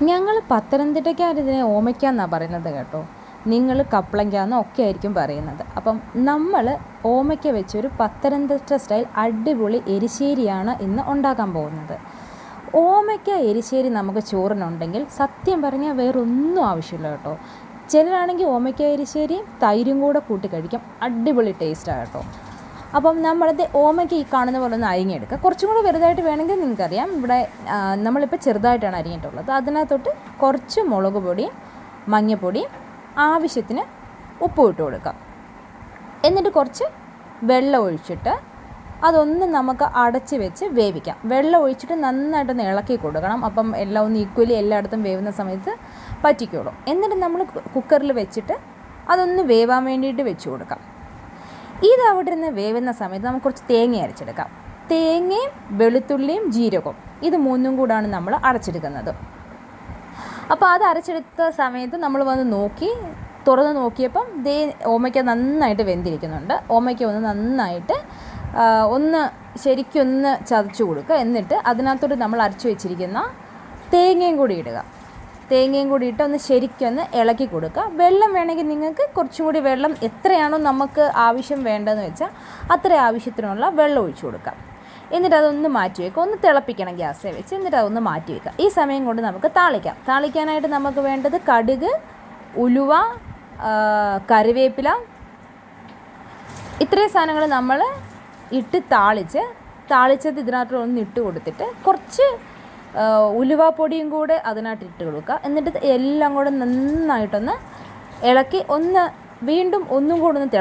ഞങ്ങൾ പത്തനംതിട്ടക്കാരിതിനെ ഓമയ്ക്കാന്നാണ് പറയുന്നത് കേട്ടോ. നിങ്ങൾ കപ്ലങ്ങാന്നോ ഒക്കെ ആയിരിക്കും പറയുന്നത്. അപ്പം നമ്മൾ ഓമയ്ക്ക വെച്ചൊരു പത്തനംതിട്ട സ്റ്റൈൽ അടിപൊളി എരിശ്ശേരിയാണ് ഇന്ന് ഉണ്ടാക്കാൻ പോകുന്നത്. ഓമയ്ക്ക എരിശ്ശേരി നമുക്ക് ചോറിനുണ്ടെങ്കിൽ സത്യം പറഞ്ഞാൽ വേറൊന്നും ആവശ്യമില്ല കേട്ടോ. ചിലരാണെങ്കിൽ ഓമയ്ക്ക എരിശ്ശേരിയും തൈരും കൂടെ കൂട്ടി കഴിക്കും, അടിപൊളി ടേസ്റ്റാണ് കേട്ടോ. അപ്പം നമ്മളത് ഓമയ്ക്ക് ഈ കാണുന്ന പോലെ ഒന്ന് അരിഞ്ഞെടുക്കുക. കുറച്ചും കൂടെ വലുതായിട്ട് വേണമെങ്കിൽ നിങ്ങൾക്കറിയാം, ഇവിടെ നമ്മളിപ്പോൾ ചെറുതായിട്ടാണ് അരിഞ്ഞിട്ടുള്ളത്. അതിനകത്തോട്ട് കുറച്ച് മുളക് പൊടിയും മഞ്ഞൾപ്പൊടിയും ആവശ്യത്തിന് ഉപ്പ് ഇട്ട് കൊടുക്കുക. എന്നിട്ട് കുറച്ച് വെള്ളം ഒഴിച്ചിട്ട് അതൊന്ന് നമുക്ക് അടച്ച് വെച്ച് വേവിക്കാം. വെള്ളം ഒഴിച്ചിട്ട് നന്നായിട്ടൊന്ന് ഇളക്കി കൊടുക്കണം. അപ്പം എല്ലാം ഒന്ന് ഈക്വലി എല്ലായിടത്തും വേവുന്ന സമയത്ത് പറ്റിക്കോളും. എന്നിട്ട് നമ്മൾ കുക്കറിൽ വെച്ചിട്ട് അതൊന്ന് വേവാൻ വേണ്ടിയിട്ട് വെച്ച് കൊടുക്കാം. ഇത് അവിടെ നിന്ന് വേവുന്ന സമയത്ത് നമുക്ക് കുറച്ച് തേങ്ങ അരച്ചെടുക്കാം. തേങ്ങയും വെളുത്തുള്ളിയും ജീരകവും ഇത് മൂന്നും കൂടാണ് നമ്മൾ അരച്ചെടുക്കുന്നത്. അപ്പോൾ അത് അരച്ചെടുത്ത സമയത്ത് നമ്മൾ വന്ന് തുറന്ന് നോക്കിയപ്പം ഓമയ്ക്ക നന്നായിട്ട് വെന്തിരിക്കുന്നുണ്ട്. ഓമയ്ക്ക ഒന്ന് നന്നായിട്ട് ശരിക്കൊന്ന് ചതച്ച് കൊടുക്കുക. എന്നിട്ട് അതിനകത്തോട്ട് നമ്മൾ അരച്ച് വെച്ചിരിക്കുന്ന തേങ്ങയും കൂടി ഇടുക. തേങ്ങയും കൂടി ഇട്ട് ഒന്ന് ശരിക്കൊന്ന് ഇളക്കി കൊടുക്കുക. വെള്ളം വേണമെങ്കിൽ നിങ്ങൾക്ക് കുറച്ചും കൂടി വെള്ളം എത്രയാണോ നമുക്ക് ആവശ്യം വേണ്ടതെന്ന് വെച്ചാൽ അത്ര ആവശ്യത്തിനുള്ള വെള്ളം ഒഴിച്ചു കൊടുക്കാം. എന്നിട്ട് അതൊന്ന് മാറ്റി വയ്ക്കുക. ഒന്ന് തിളപ്പിക്കണം ഗ്യാസേ വെച്ച്. എന്നിട്ട് അതൊന്ന് മാറ്റി വയ്ക്കുക. ഈ സമയം കൊണ്ട് നമുക്ക് താളിക്കാനായിട്ട് നമുക്ക് വേണ്ടത് കടുക്, ഉലുവ, കറിവേപ്പില, ഇത്രയും സാധനങ്ങൾ നമ്മൾ ഇട്ട് താളിച്ചത് ഇതിനകത്ത് ഒന്ന് ഇട്ട് കൊടുത്തിട്ട് കുറച്ച് ഉലുവാപ്പൊടിയും കൂടെ അതിനകത്ത് ഇട്ട് കൊടുക്കുക. എന്നിട്ട് എല്ലാം കൂടെ നന്നായിട്ടൊന്ന് ഇളക്കി വീണ്ടും ഒന്നും കൂടെ ഒന്ന്